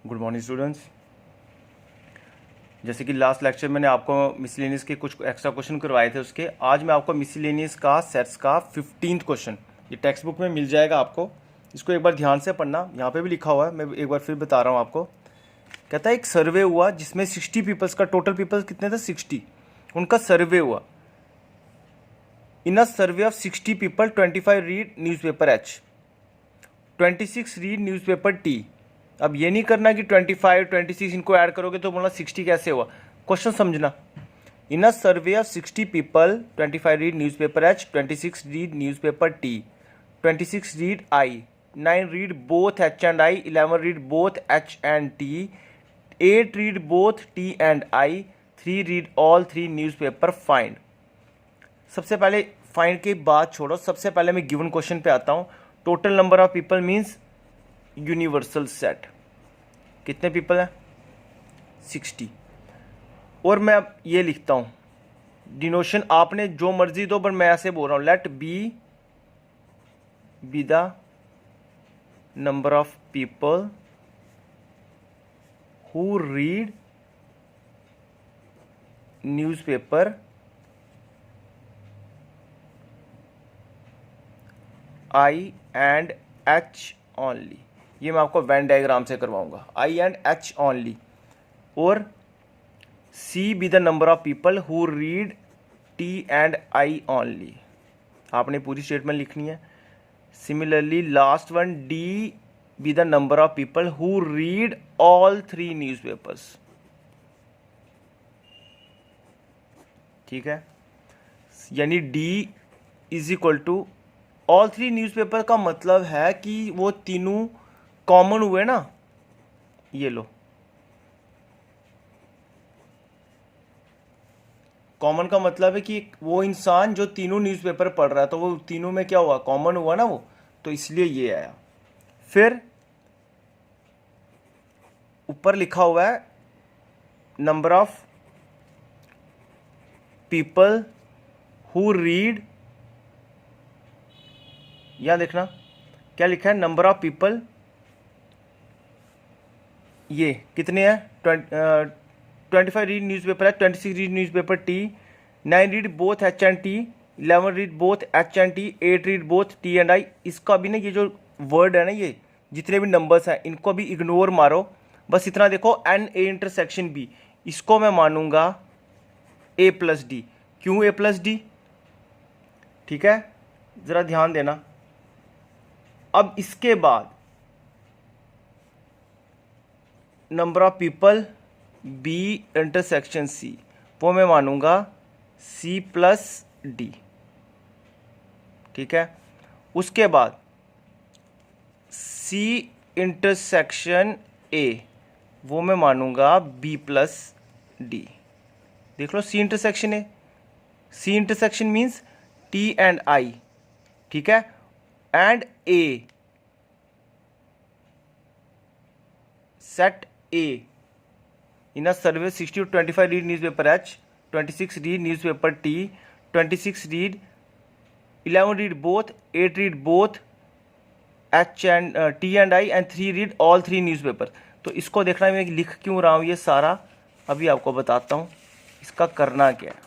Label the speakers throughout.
Speaker 1: Good morning students. जैसे कि last lecture मैंने आपको मिसलेनियस के कुछ एक्स्ट्रा क्वेश्चन करवाए थे, उसके आज मैं आपको मिसलेनियस का सेट्स का 15th क्वेश्चन, ये टेक्स्ट बुक में मिल जाएगा आपको। इसको एक बार ध्यान से पढ़ना, यहाँ पे भी लिखा हुआ है, मैं एक बार फिर बता रहा हूँ आपको। कहता है एक सर्वे हुआ जिसमें 60 पीपल्स का, टोटल पीपल्स कितने थे 60, उनका सर्वे हुआ। In a survey of 60 people 25 read newspaper H, 26 read newspaper T. अब ये नहीं करना कि 25 26 इनको ऐड करोगे तो बोलना 60 कैसे हुआ, क्वेश्चन समझना। In a survey of 60 people 25 read newspaper H, 26 read newspaper T, 26 read I, 9 read both H and I, 11 read both H and T, 8 read both T and I, 3 read all 3 newspaper. Find. सबसे पहले find की बात छोड़ो, सबसे पहले मैं given question पे आता हूँ। Total number of people means universal set, कितने पीपल हैं 60। और मैं अब ये लिखता हूँ डिनोशन, आपने जो मर्जी दो, पर मैं ऐसे बोल रहा हूँ, let be the number of people who read newspaper I and H only. ये मैं आपको वेन डायग्राम से करवाऊंगा, आई एंड एच ओनली। और C be the number of people who read T and I only. आपने पूरी स्टेटमेंट लिखनी है। Similarly last one, D be the number of people who read all 3 newspapers. ठीक है, यानी D is equal to all 3 newspaper का मतलब है कि वो तीनों कॉमन हुए ना। ये लो, कॉमन का मतलब है कि वो इंसान जो तीनों न्यूज़पेपर पढ़ रहा है, तो वो तीनों में क्या हुआ, कॉमन हुआ ना वो, तो इसलिए ये आया। फिर ऊपर लिखा हुआ है number of people who read, यहां देखना क्या लिखा है, नंबर ऑफ पीपल, ये कितने हैं, 25 रीड न्यूज़पेपर है, 26 read newspaper T, 9 read both H and T, 11 read both H and T, 8 read both T and आई। इसका भी ना, ये जो वर्ड है ना, ये जितने भी नंबर्स हैं इनको भी इग्नोर मारो, बस इतना देखो, एन ए इंटरसेक्शन बी, इसको मैं मानूंगा ए प्लस डी। क्यों ए प्लस डी? ठीक है, जरा ध्यान देना। अब इसके बाद number of people B intersection C, वो मैं मानूंगा सी प्लस डी। ठीक है, उसके बाद सी इंटरसेक्शन ए, वो मैं मानूंगा बी प्लस डी। देख लो, C intersection A, C intersection means T and I. ठीक है, and A, set A in a survey 60 to 25 read newspaper H, 26 read newspaper T, 26 read, 11 read both, 8 read both H and T and I, and 3 read all 3 newspaper. तो इसको देखना मैं लिख क्यों रहा हूँ ये सारा, अभी आपको बताता हूँ इसका करना क्या है।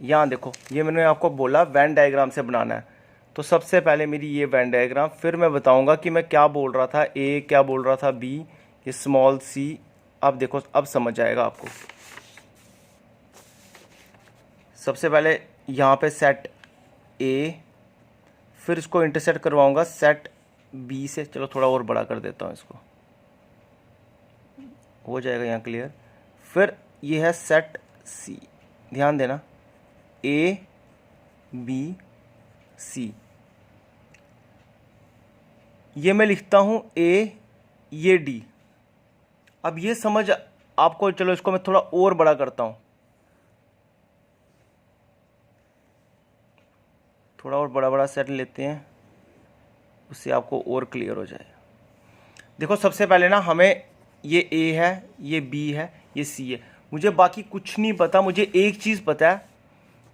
Speaker 1: यहाँ देखो, ये मैंने आपको बोला वेन डायग्राम से बनाना है, तो सबसे पहले मेरी ये वेन डायग्राम, फिर मैं बताऊंगा कि मैं क्या बोल रहा था, ए क्या बोल रहा था, बी, ये स्मॉल सी। अब देखो, अब समझ आएगा आपको। सबसे पहले यहाँ पे सेट ए, फिर इसको इंटरसेक्ट करवाऊंगा सेट बी से। चलो थोड़ा और बड़ा कर देता हूँ इसको, हो जाएगा यहाँ क्लियर। फिर ये है सेट सी, ध्यान देना, ए बी सी, ये मैं लिखता हूँ ए, ये डी। अब ये समझ आपको, चलो इसको मैं थोड़ा और बड़ा करता हूँ, थोड़ा और बड़ा बड़ा सेट लेते हैं, उससे आपको और क्लियर हो जाए। देखो सबसे पहले ना, हमें ये ए है, ये बी है, ये सी है, मुझे बाकी कुछ नहीं पता। मुझे एक चीज़ पता है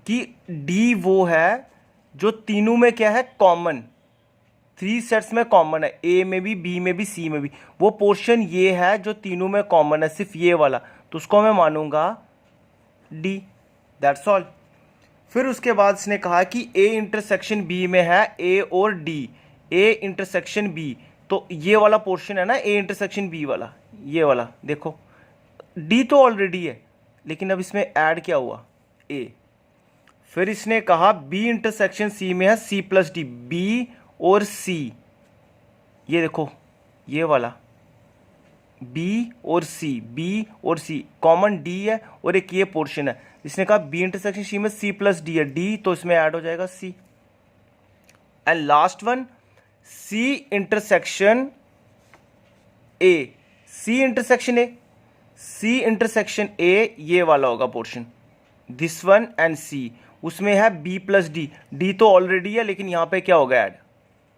Speaker 1: कि डी वो है जो तीनों में क्या है, कॉमन। 3 सेट्स में कॉमन है, ए में भी, बी में भी, सी में भी। वो पोर्शन ये है जो तीनों में कॉमन है, सिर्फ ये वाला, तो उसको मैं मानूंगा डी। That's all. फिर उसके बाद इसने कहा कि ए इंटरसेक्शन बी में है ए और डी, ए इंटरसेक्शन बी, तो ये वाला पोर्शन है ना ए इंटरसेक्शन बी वाला, ये वाला देखो, डी तो ऑलरेडी है, लेकिन अब इसमें ऐड क्या हुआ, ए। फिर इसने कहा बी इंटरसेक्शन सी में है सी प्लस डी, बी और सी, ये देखो ये वाला बी और सी, बी और सी कॉमन डी है, और एक ये पोर्शन है। इसने कहा बी इंटरसेक्शन सी में सी प्लस डी है, डी तो इसमें ऐड हो जाएगा C. And last one C intersection A, C intersection A, C intersection A ये वाला होगा portion, this one and C, उसमें है बी प्लस डी, डी तो ऑलरेडी है लेकिन यहां पे क्या होगा ऐड,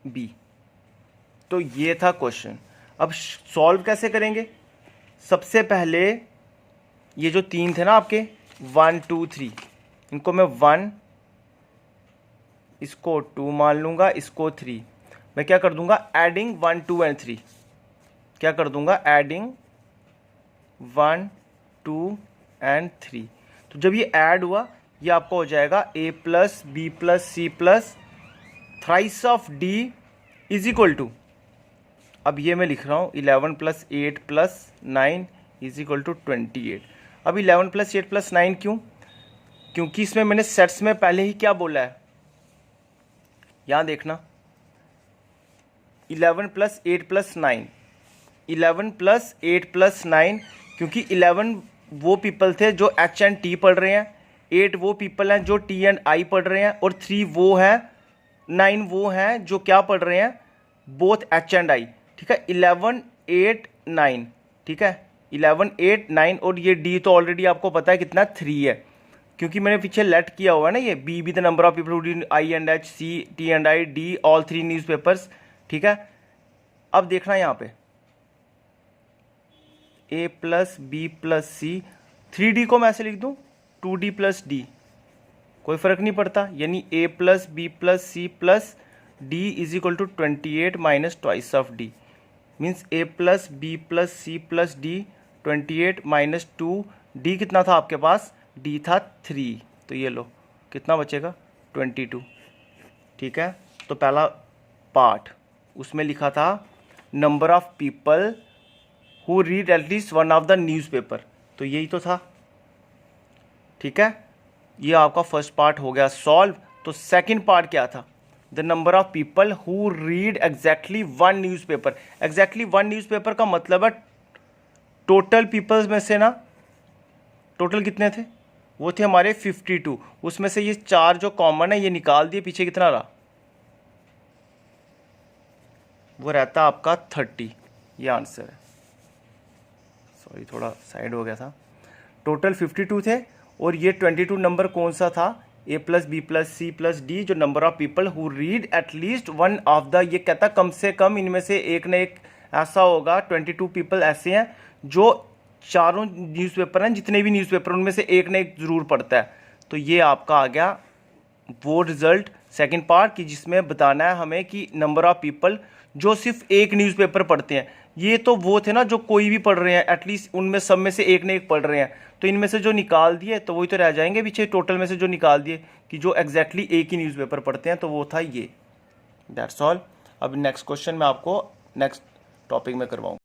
Speaker 1: बी। तो ये था क्वेश्चन। अब सॉल्व कैसे करेंगे, सबसे पहले ये जो 3 थे ना आपके 1 2 3, इनको मैं 1, इसको 2 मान लूंगा, इसको 3, मैं क्या कर दूंगा एडिंग 1 2 एंड 3, क्या कर दूंगा एडिंग 1 2 एंड 3। तो जब ये ऐड हुआ ये आपको हो जाएगा a plus B plus C plus thrice of d is equal to, अब ये मैं लिख रहा हूँ 11 plus 8 plus 9 is equal to 28। अब 11 प्लस 8 प्लस 9 क्यों, क्योंकि इसमें मैंने सेट्स में पहले ही क्या बोला है, यहाँ देखना 11 प्लस 8 प्लस 9, 11 प्लस 8 प्लस 9, क्योंकि 11 वो पीपल थे जो एच एंड टी पढ़ रहे हैं, 8 वो पीपल हैं जो टी एंड आई पढ़ रहे हैं, और 3 वो हैं, 9 वो हैं जो क्या पढ़ रहे हैं, बोथ एच एंड आई। ठीक है, 11 8 9, ठीक है 11 8 9, और ये डी तो ऑलरेडी आपको पता है कितना 3 है, क्योंकि मैंने पीछे लेट किया हुआ है ना, ये be the number of people who read I and H, C T and I, D all 3 newspapers. ठीक है, अब देखना यहाँ पे A plus B plus C, 3D को मैं ऐसे लिख दूं 2D प्लस डी, कोई फर्क नहीं पड़ता, यानी A plus B plus C plus D is equal to 28 minus twice of D, means A plus B plus C plus D 28 minus 2, D कितना था आपके पास, डी था 3, तो ये लो कितना बचेगा 22। ठीक है, तो पहला पार्ट उसमें लिखा था number of people who read at least one of the newspaper, तो यही तो था। ठीक है, ये आपका फर्स्ट पार्ट हो गया सॉल्व। तो सेकंड पार्ट क्या था, the number of people who read exactly 1 newspaper. Exactly 1 newspaper का मतलब है टोटल पीपल्स में से ना, टोटल कितने थे, वो थे हमारे 52, उसमें से ये 4 जो कॉमन है ये निकाल दिए, पीछे कितना रहा, वो रहता आपका 30, ये आंसर है। सॉरी थोड़ा साइड हो गया था। टोटल 52 थे, और ये 22 नंबर कौन सा था, A plus B plus C plus D, जो number of people who read at least one of the, ये कहता कम से कम इनमें से एक न एक ऐसा होगा, 22 पीपल ऐसे हैं जो चारों न्यूज़पेपर हैं, जितने भी न्यूज़पेपर उनमें से एक न एक ज़रूर पढ़ता है। तो ये आपका आ गया वो रिजल्ट सेकंड पार्ट की, जिसमें बताना है हमें कि नंबर ऑफ पीपल जो सिर्फ एक न्यूज़पेपर पढ़ते हैं, ये तो वो थे ना जो कोई भी पढ़ रहे हैं, एटलीस्ट उनमें सब में से एक न एक पढ़ रहे हैं, तो इनमें से जो निकाल दिए तो वही तो रह जाएंगे पीछे, टोटल में से जो निकाल दिए कि जो एग्जैक्टली एक ही न्यूज़पेपर पढ़ते हैं, तो वो था ये। That's all. अब नेक्स्ट क्वेश्चन मैं आपको नेक्स्ट टॉपिक में करवाऊँ।